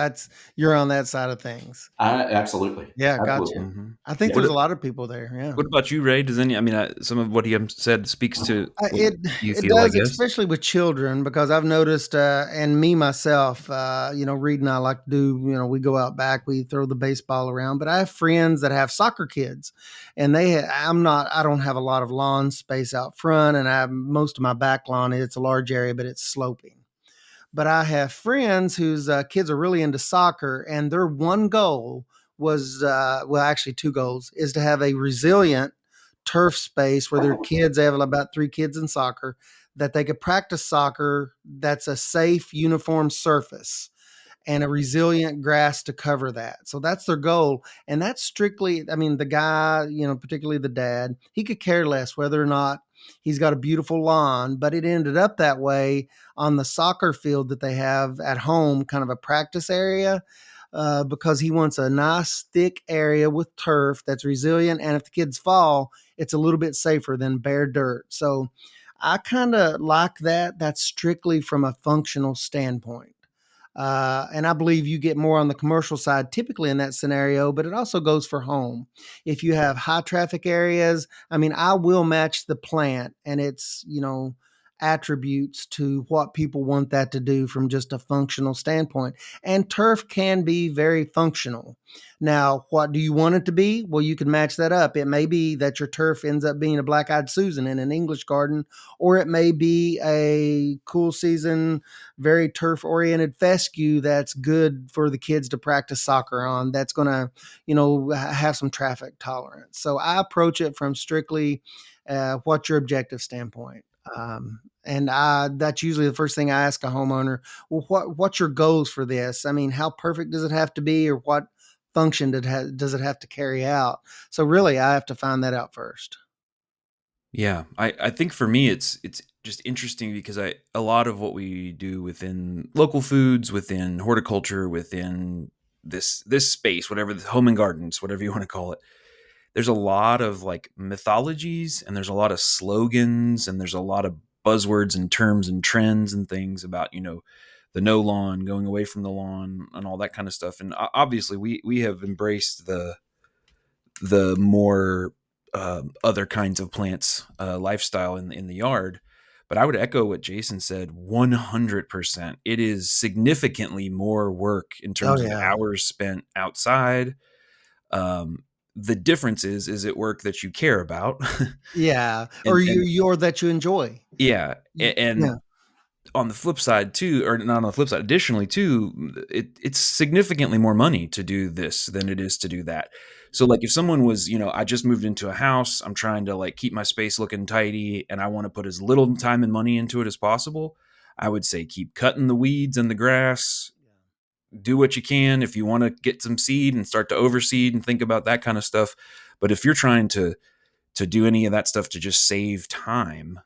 You're on that side of things. I absolutely, Yeah, gotcha. absolutely, Hmm. I think yeah. there's a lot of people there. Yeah. What about you, Ray? Does some of what he said speaks to what It you it feel, I does, guess? especially with children, because I've noticed, and me myself, Reed and I like to do, we go out back, we throw the baseball around, but I have friends that have soccer kids, and I don't have a lot of lawn space out front, and most of my back lawn, it's a large area, but it's sloping. But I have friends whose kids are really into soccer, and their one goal was, well, actually two goals, is to have a resilient turf space where their kids, they have about 3 kids in soccer, that they could practice soccer that's a safe, uniform surface and a resilient grass to cover that. So that's their goal. And that's strictly, I mean, the guy, particularly the dad, he could care less whether or not he's got a beautiful lawn, but it ended up that way on the soccer field that they have at home, kind of a practice area. Because he wants a nice thick area with turf that's resilient, and if the kids fall, it's a little bit safer than bare dirt. So I kind of like that. That's strictly from a functional standpoint. And I believe you get more on the commercial side typically in that scenario, but it also goes for home. If you have high traffic areas, I mean, I will match the plant and its, attributes to what people want that to do from just a functional standpoint. And turf can be very functional. Now, what do you want it to be? Well, you can match that up. It may be that your turf ends up being a black eyed Susan in an English garden, or it may be a cool season very turf oriented fescue that's good for the kids to practice soccer on, that's going to have some traffic tolerance. So I approach it from strictly what's your objective standpoint. And that's usually the first thing I ask a homeowner. Well, what's your goals for this? I mean, how perfect does it have to be, or what function does it have to carry out? So really, I have to find that out first. Yeah, I think for me it's just interesting because a lot of what we do within local foods, within horticulture, within this space, whatever the home and gardens, whatever you want to call it, there's a lot of like mythologies and there's a lot of slogans and there's a lot of buzzwords and terms and trends and things about, the no lawn, going away from the lawn and all that kind of stuff. And obviously we have embraced the more other kinds of plants lifestyle in the yard. But I would echo what Jason said 100%. It is significantly more work in Oh terms of yeah, hours spent outside. Um, the difference is it work that you care about, yeah, or and or that you enjoy. yeah, and Yeah, on the flip side too, or not on the flip side, additionally too, it's significantly more money to do this than it is to do that. So like if someone was, I just moved into a house, I'm trying to like keep my space looking tidy and I want to put as little time and money into it as possible, I would say keep cutting the weeds and the grass, do what you can if you want to get some seed and start to overseed and think about that kind of stuff. But if you're trying to do any of that stuff to just save time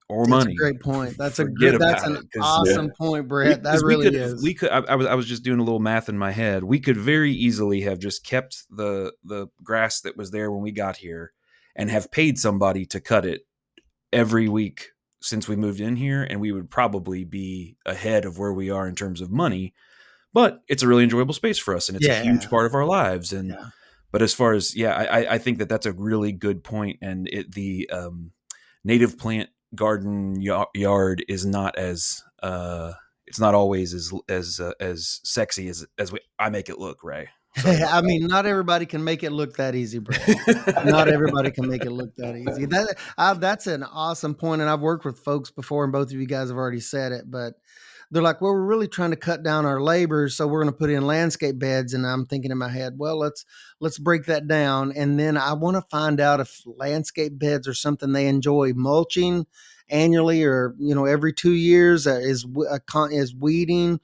or that's a money, great point. forget That's about an it because Yeah. awesome point, we Brett. That because we really could have is. we could I was just doing a little math in my head. We could very easily have just kept the grass that was there when we got here and have paid somebody to cut it every week since we moved in here, and we would probably be ahead of where we are in terms of money. But it's a really enjoyable space for us and it's a huge Yeah, part of our lives. And yeah. but as far as, yeah, I think that's a really good point. And the native plant garden yard is not as it's not always as sexy as I make it look, Ray. Sorry about I mean, not everybody can make it look that easy, Brett. Not that. everybody can make it look that easy. That's an awesome point, and I've worked with folks before, and both of you guys have already said it, but they're like, "Well, we're really trying to cut down our labor, so we're going to put in landscape beds." And I'm thinking in my head, "Well, let's break that down." And then I want to find out if landscape beds are something they enjoy. Mulching annually, or every 2 years, is weeding.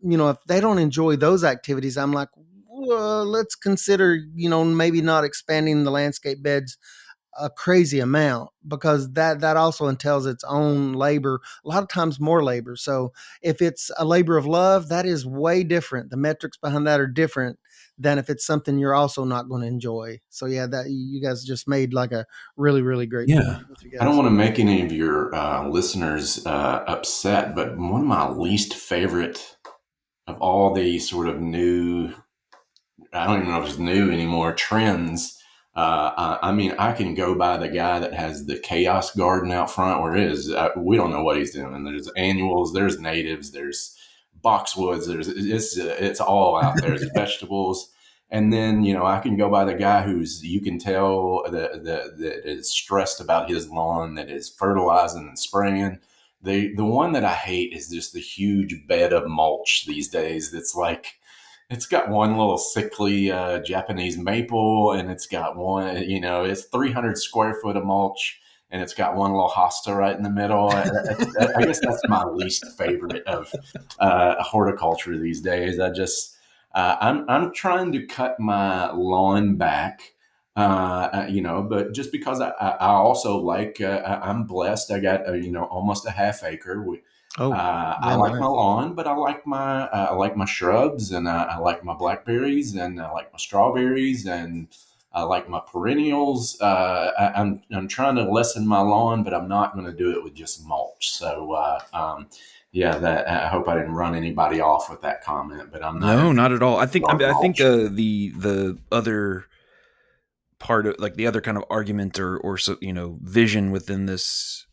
If they don't enjoy those activities, I'm like, well, let's consider, maybe not expanding the landscape beds a crazy amount, because that also entails its own labor, a lot of times more labor. So if it's a labor of love, that is way different. The metrics behind that are different than if it's something you're also not going to enjoy. So yeah, that you guys just made like a really, really great Yeah. point with you I don't guys. want to make any of your listeners upset, but one of my least favorite of all the sort of new, I don't even know if it's new anymore, trends. I mean, I can go by the guy that has the chaos garden out front where it is. We don't know what he's doing. There's annuals, there's natives, there's boxwoods, it's all out there. There's vegetables. And then, I can go by the guy who's, you can tell that is stressed about his lawn, that is fertilizing and spraying. The one that I hate is just the huge bed of mulch these days. That's like, it's got one little sickly Japanese maple, and it's got one, it's 300 square foot of mulch, and it's got one little hosta right in the middle. I guess that's my least favorite of horticulture these days. I'm trying to cut my lawn back. But just because I also like, I'm blessed. I got, almost a half acre. Oh, I yeah, like my nice. lawn, but I like my shrubs, and I like my blackberries, and I like my strawberries, and like my perennials. I'm trying to lessen my lawn, but I'm not going to do it with just mulch. So yeah, that I hope I didn't run anybody off with that comment, but I'm not No, into not at all. I think mulch. the other part of, like, the other kind of argument or so, vision within this,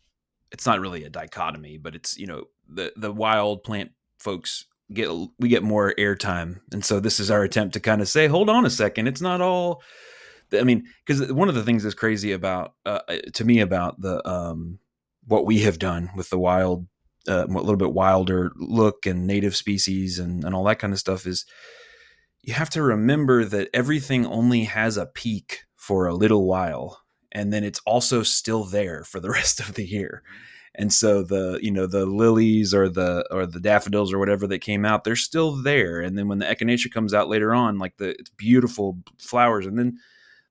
it's not really a dichotomy, but it's, the wild plant folks we get more airtime, and so this is our attempt to kind of say, hold on a second, it's not all. I mean, because one of the things that's crazy about to me about the what we have done with the wild, a little bit wilder look and native species and all that kind of stuff is, you have to remember that everything only has a peak for a little while, and then it's also still there for the rest of the year. And so the lilies or the daffodils or whatever that came out, they're still there. And then when the echinacea comes out later on, like it's beautiful flowers, and then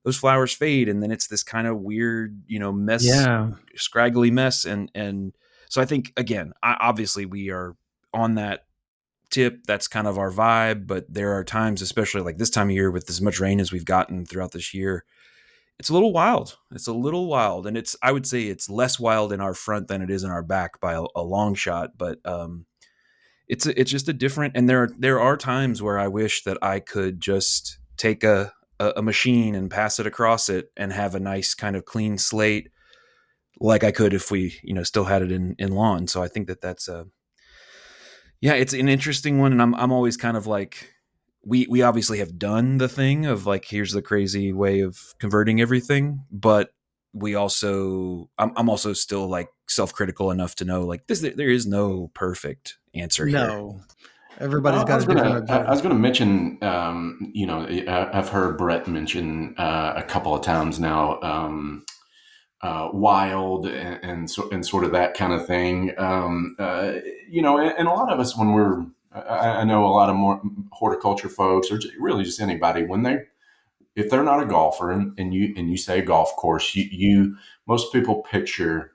those flowers fade, and then it's this kind of weird, mess, Yeah. scraggly mess. And so I think, again, obviously we are on that tip. That's kind of our vibe. But there are times, especially like this time of year with as much rain as we've gotten throughout this year, it's a little wild. It's a little wild. And I would say it's less wild in our front than it is in our back by a long shot. But it's just a different, and there are times where I wish that I could just take a machine and pass it across it and have a nice kind of clean slate, like I could if we, still had it in lawn. So I think that's yeah, it's an interesting one. And I'm always kind of like, we obviously have done the thing of like, here's the crazy way of converting everything, but I'm also still like self-critical enough to know, like, there is no perfect answer here. No. Everybody's got a different I objective. was gonna mention, I've heard Brett mention a couple of times now, wild and sort of that kind of thing. And a lot of us, when I know a lot of more horticulture folks, or really just anybody, if they're not a golfer and you say golf course, you most people picture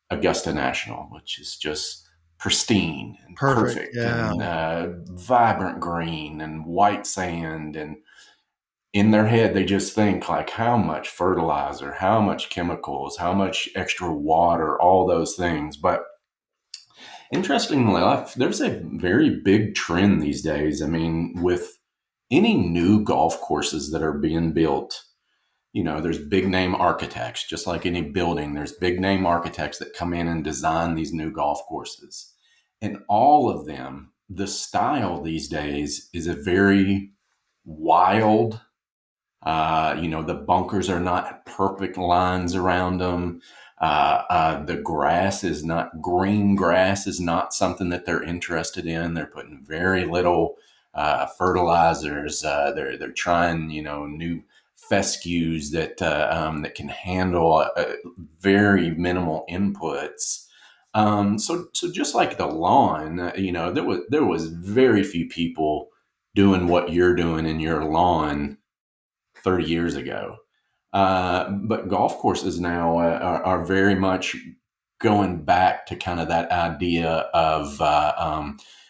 Augusta National, which is just pristine and Perfect. perfect Yeah. and vibrant green and white sand. And in their head, they just think like how much fertilizer, how much chemicals, how much extra water, all those things. But interestingly enough, there's a very big trend these days. I mean, with any new golf courses that are being built, there's big name architects, just like any building, there's big name architects that come in and design these new golf courses. And all of them, the style these days is a very wild, the bunkers are not perfect lines around them. The grass is not green grass is not something that they're interested in. They're putting very little fertilizers. They're trying new fescues that can handle very minimal inputs. So just like the lawn, there was very few people doing what you're doing in your lawn 30 years ago. But golf courses now are very much going back to kind of that idea of,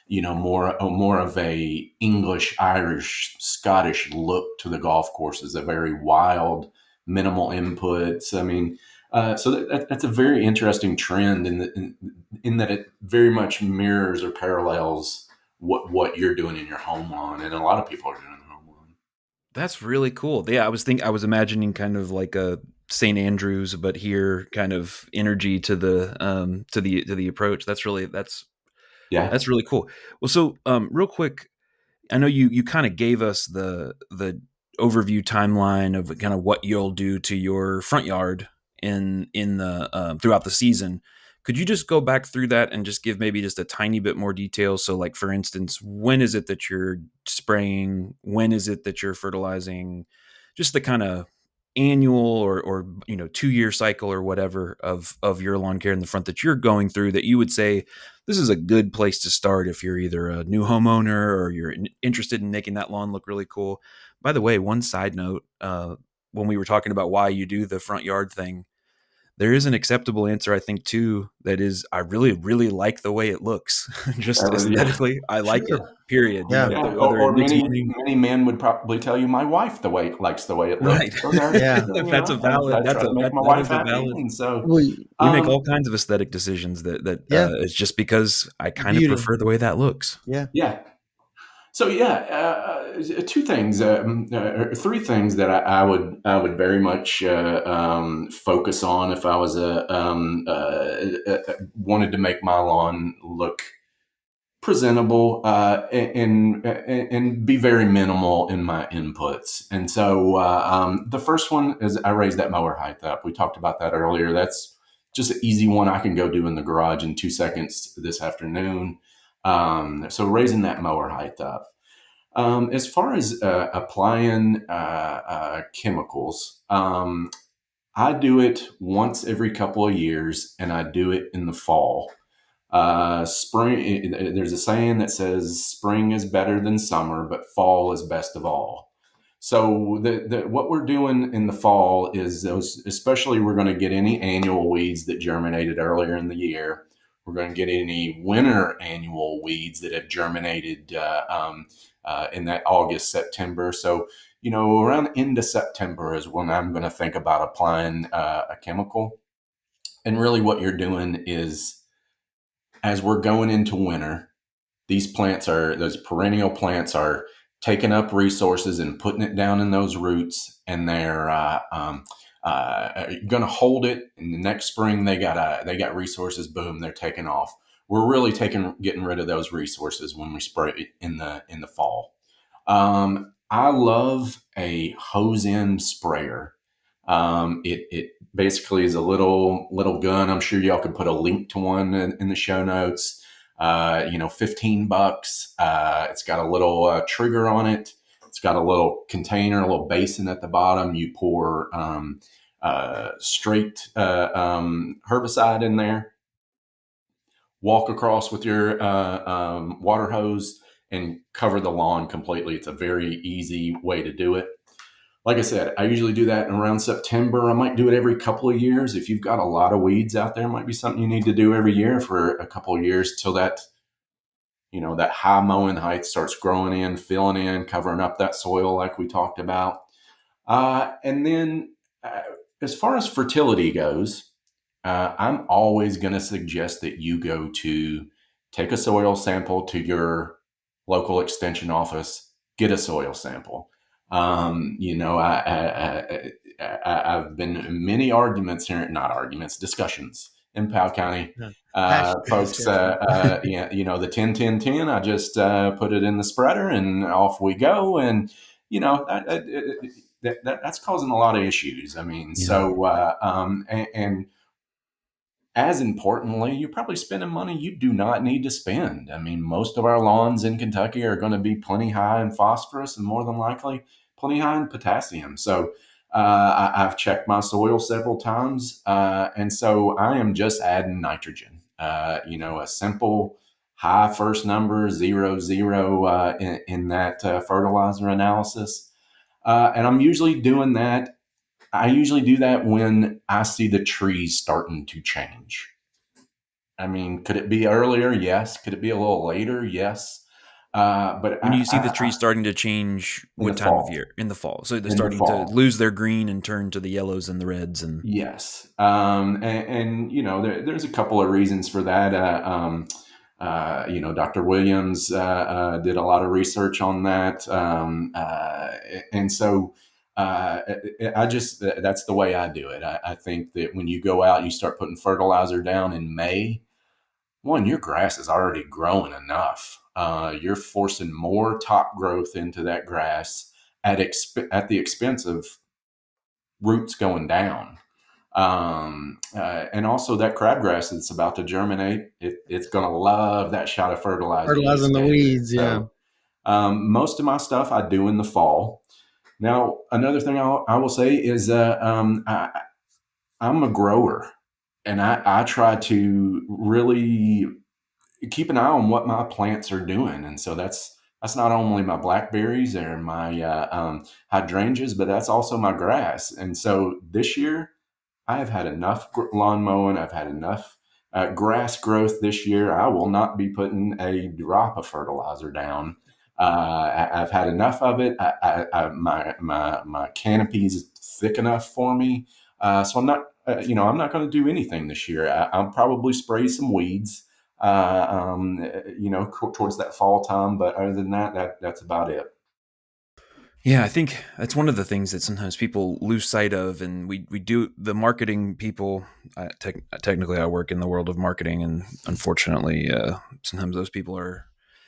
more of a English, Irish, Scottish look to the golf courses, a very wild, minimal inputs. I mean, so that's a very interesting trend in that it very much mirrors or parallels what you're doing in your home lawn, and a lot of people are doing in their home lawn. That's really cool. Yeah, I was imagining kind of like a St. Andrews, but here kind of energy to the approach. Yeah. That's really cool. Well, so real quick, I know you kind of gave us the overview timeline of kind of what you'll do to your front yard in the throughout the season. Could you just go back through that and just give maybe just a tiny bit more detail? So, like, for instance, when is it that you're spraying? When is it that you're fertilizing? Just the kind of annual or 2-year cycle or whatever of your lawn care in the front that you're going through, that you would say this is a good place to start if you're either a new homeowner or you're interested in making that lawn look really cool. By the way, one side note, when we were talking about why you do the front yard thing, there is an acceptable answer, I think, too, that is, I really, really like the way it looks. Just Yeah. aesthetically, I like it, Sure. period. Yeah. Yeah, Whether it or makes many money. many men would probably tell you, "My wife likes the way it looks." Right. So there, Yeah. That's a valid, I try to make my that wife is a happy, valid. and so, We We make all um, kinds of aesthetic decisions yeah, it's just because I kind of beauty. prefer the way that looks. Yeah. yeah. So yeah, two things, or three things that I would very much focus on if I was wanted to make my lawn look presentable, and be very minimal in my inputs. And so the first one is I raised that mower height up. We talked about that earlier. That's just an easy one I can go do in the garage in 2 seconds this afternoon. So raising that mower height up. As far as applying chemicals, I do it once every couple of years, and I do it in the fall. There's a saying that says spring is better than summer, but fall is best of all. So what we're doing in the fall is those, especially we're going to get any annual weeds that germinated earlier in the year. We're going to get any winter annual weeds that have germinated in that August, September. So, around the end of September is when I'm going to think about applying a chemical. And really what you're doing is, as we're going into winter, those perennial plants are taking up resources and putting it down in those roots, and they're going to hold it. And the next spring, they got resources. Boom, they're taking off. We're really getting rid of those resources when we spray it in the fall. I love a hose end sprayer. It basically is a little gun. I'm sure y'all could put a link to one in the show notes. $15. It's got a little trigger on it. It's got a little container, a little basin at the bottom. You pour straight herbicide in there. Walk across with your water hose and cover the lawn completely. It's a very easy way to do it. Like I said, I usually do that in around September. I might do it every couple of years. If you've got a lot of weeds out there, it might be something you need to do every year for a couple of years till that high mowing height starts growing in, filling in, covering up that soil like we talked about. And then uh, as far as fertility goes, I'm always going to suggest that you go to take a soil sample to your local extension office, get a soil sample. I've been in many arguments here, not arguments, discussions in Powell County. Yeah. Passionate Folks, discussion. yeah, the 10-10-10, I just put it in the spreader and off we go. And, that's causing a lot of issues. I mean, Yeah. so, and as importantly, you're probably spending money you do not need to spend. I mean, most of our lawns in Kentucky are going to be plenty high in phosphorus and more than likely plenty high in potassium. So I've checked my soil several times, and so I am just adding nitrogen. A simple high first number, 0, 0 in that fertilizer analysis. And I'm usually doing that. I usually do that when I see the trees starting to change. I mean, could it be earlier? Yes. Could it be a little later? Yes. But When you see the trees starting to change, in the what time of fall, year? In the fall. So they're in the starting to fall, lose their green and turn to the yellows and the reds. And yes. And there's a couple of reasons for that. Dr. Williams did a lot of research on that, and so that's the way I do it. I think that when you go out, you start putting fertilizer down in May. One, your grass is already growing enough. You're forcing more top growth into that grass at the expense of roots going down. And also that crabgrass that's about to germinate, it's going to love that shot of fertilizer you just Fertilizing the gave it. weeds. Yeah. So most of my stuff I do in the fall. Now, another thing I will say is I'm a grower, and I try to really keep an eye on what my plants are doing. And so that's not only my blackberries or my hydrangeas, but that's also my grass. And so this year, I have had enough lawn mowing. I've had enough grass growth this year. I will not be putting a drop of fertilizer down. I've had enough of it. My canopy is thick enough for me, so I'm not. I'm not going to do anything this year. I'll probably spray some weeds, towards that fall time. But other than that, that's about it. Yeah, I think that's one of the things that sometimes people lose sight of, and we do the marketing people. Technically, I work in the world of marketing, and unfortunately, sometimes those people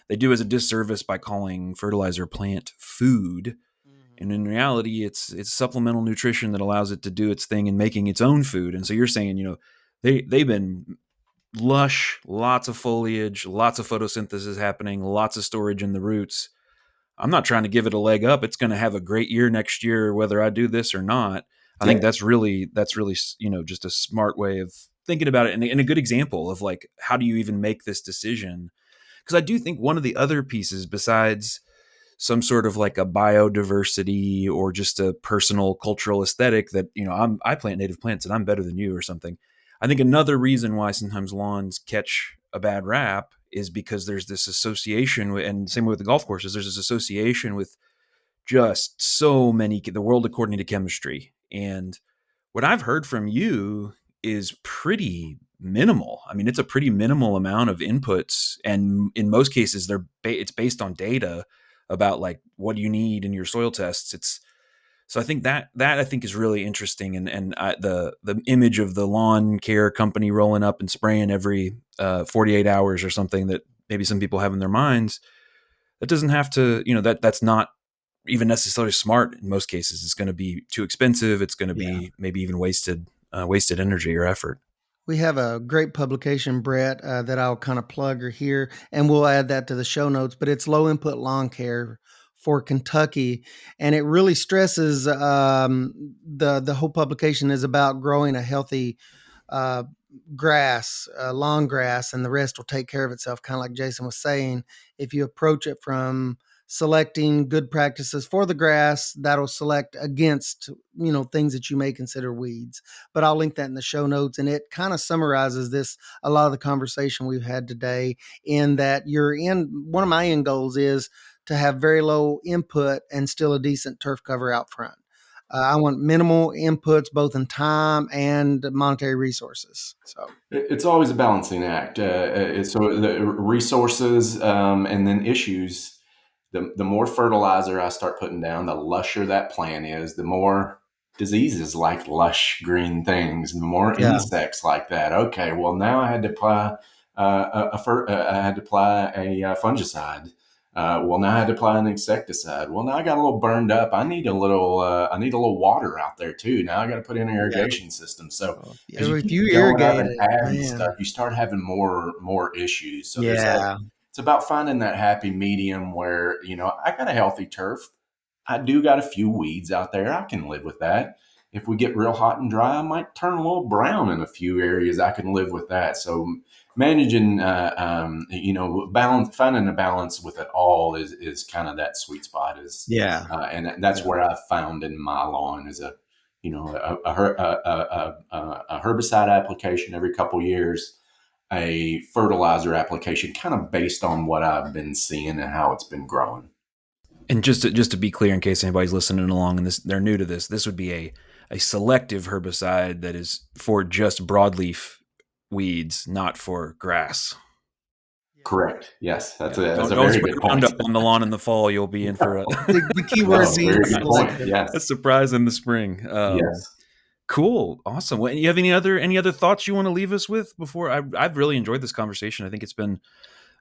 they do us a disservice by calling fertilizer plant food, and in reality, it's supplemental nutrition that allows it to do its thing in making its own food. And so you're saying, they've been lush, lots of foliage, lots of photosynthesis happening, lots of storage in the roots. I'm not trying to give it a leg up. It's going to have a great year next year, whether I do this or not. I think Yeah. that's really just a smart way of thinking about it, and a good example of like how do you even make this decision? Because I do think one of the other pieces, besides some sort of like a biodiversity or just a personal cultural aesthetic, that I plant native plants and I'm better than you or something. I think another reason why sometimes lawns catch a bad rap is because there's this association with, and same way with the golf courses, there's this association with just so many, the world according to chemistry. And what I've heard from you is pretty minimal. I mean, it's a pretty minimal amount of inputs, and in most cases, it's based on data about like what do you need in your soil tests. It's so I think that I think is really interesting, and the image of the lawn care company rolling up and spraying every 48 hours or something that maybe some people have in their minds, that doesn't have to, that's not even necessarily smart. In most cases, it's going to be too expensive. It's going to Yeah. be maybe even wasted energy or effort. We have a great publication, Brett, that I'll kind of plug or here, and we'll add that to the show notes. But it's Low Input Lawn Care for Kentucky, and it really stresses the whole publication is about growing a healthy uh, grass, lawn grass, and the rest will take care of itself. Kind of like Jason was saying, if you approach it from selecting good practices for the grass, that'll select against things that you may consider weeds. But I'll link that in the show notes, and it kind of summarizes this a lot of the conversation we've had today. In that, one of my end goals is to have very low input and still a decent turf cover out front. I want minimal inputs, both in time and monetary resources. So, It's always a balancing act. So the resources, and then issues. The more fertilizer I start putting down, the lusher that plant is, the more diseases like lush green things, the more yeah, insects like that. Okay, well now I had to apply I had to apply a fungicide. Well, now I had to apply an insecticide. Well, now I got a little burned up. I need a little water out there too. Now I got to put in an yeah. irrigation system. So Well, as you if keep you going up irrigate and it, adding man, stuff, you start having more issues. So there's that. yeah, It's about finding that happy medium where, I got a healthy turf. I do got a few weeds out there. I can live with that. If we get real hot and dry, I might turn a little brown in a few areas. I can live with that. So managing, balance, finding a balance with it all is kind of that sweet spot. yeah, And that's yeah. where I've found in my lawn is a herbicide application every couple years, a fertilizer application, kind of based on what I've been seeing and how it's been growing. And just to be clear, in case anybody's listening along and they're new to this would be a selective herbicide that is for just broadleaf weeds, not for grass. Correct. Yes, Yeah, that's don't a don't very spray good point. Roundup on the lawn in the fall. You'll be in for a, The key word No, being very good point. selective. a Yes, surprise in the spring. yes. Cool, awesome. Well, you have any other thoughts you want to leave us with before? I've really enjoyed this conversation. I think it's been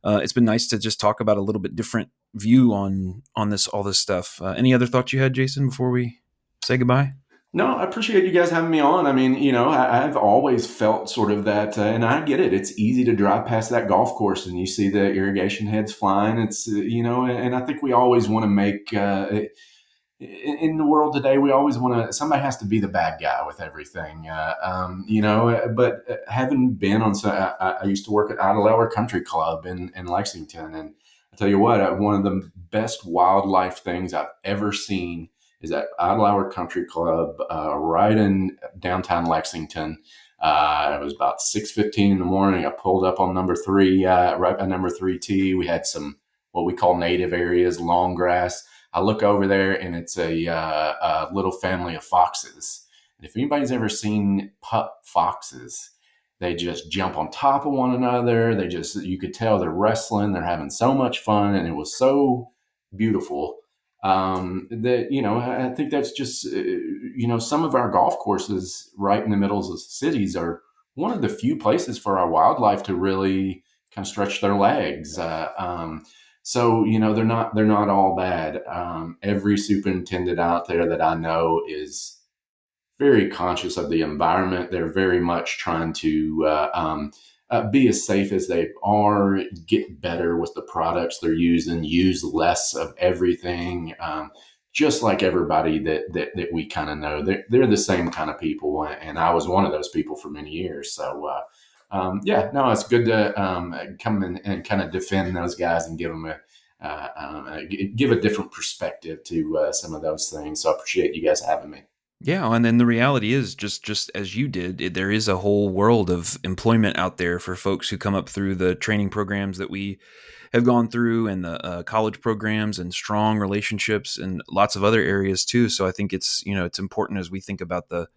nice to just talk about a little bit different view on this all this stuff. Any other thoughts you had, Jason, before we say goodbye? No, I appreciate you guys having me on. I mean, I've always felt sort of that, and I get it. It's easy to drive past that golf course and you see the irrigation heads flying. And I think we always want to make, in the world today, we always want to, somebody has to be the bad guy with everything. But having been on, I used to work at Idlehour Country Club in Lexington. And I tell you what, one of the best wildlife things I've ever seen is at Idlehour Country Club, right in downtown Lexington. It was about 6:15 in the morning. I pulled up on number three, right by number 3T. We had some what we call native areas, long grass. I look over there, and it's a little family of foxes. And if anybody's ever seen pup foxes, they just jump on top of one another. You could tell they're wrestling. They're having so much fun, and it was so beautiful that I think that's just some of our golf courses right in the middles of cities are one of the few places for our wildlife to really kind of stretch their legs. So they're not all bad. Every superintendent out there that I know is very conscious of the environment. They're very much trying to be as safe as they are, get better with the products they're using, use less of everything. Just like everybody that we kind of know, they're the same kind of people, and I was one of those people for many years. So yeah, no, it's good to come in and kind of defend those guys and give them give a different perspective to some of those things. So I appreciate you guys having me. Yeah, and then the reality is just as you did, there is a whole world of employment out there for folks who come up through the training programs that we have gone through, and the college programs, and strong relationships, and lots of other areas too. So I think it's important as we think about the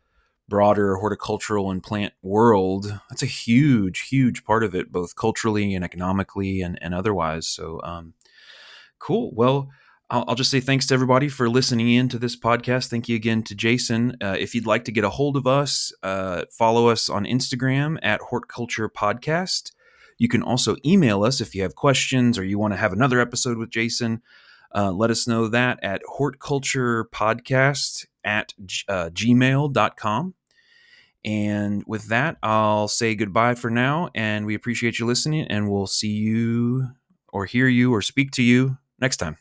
broader horticultural and plant world. That's a huge part of it, both culturally and economically and otherwise. So cool. Well, I'll just say thanks to everybody for listening in to this podcast. Thank you again to Jason. If you'd like to get a hold of us, follow us on Instagram at Hort Culture Podcast. You can also email us if you have questions or you want to have another episode with Jason. Let us know that at hortculturepodcast at gmail.com. And with that, I'll say goodbye for now, and we appreciate you listening, and we'll see you or hear you or speak to you next time.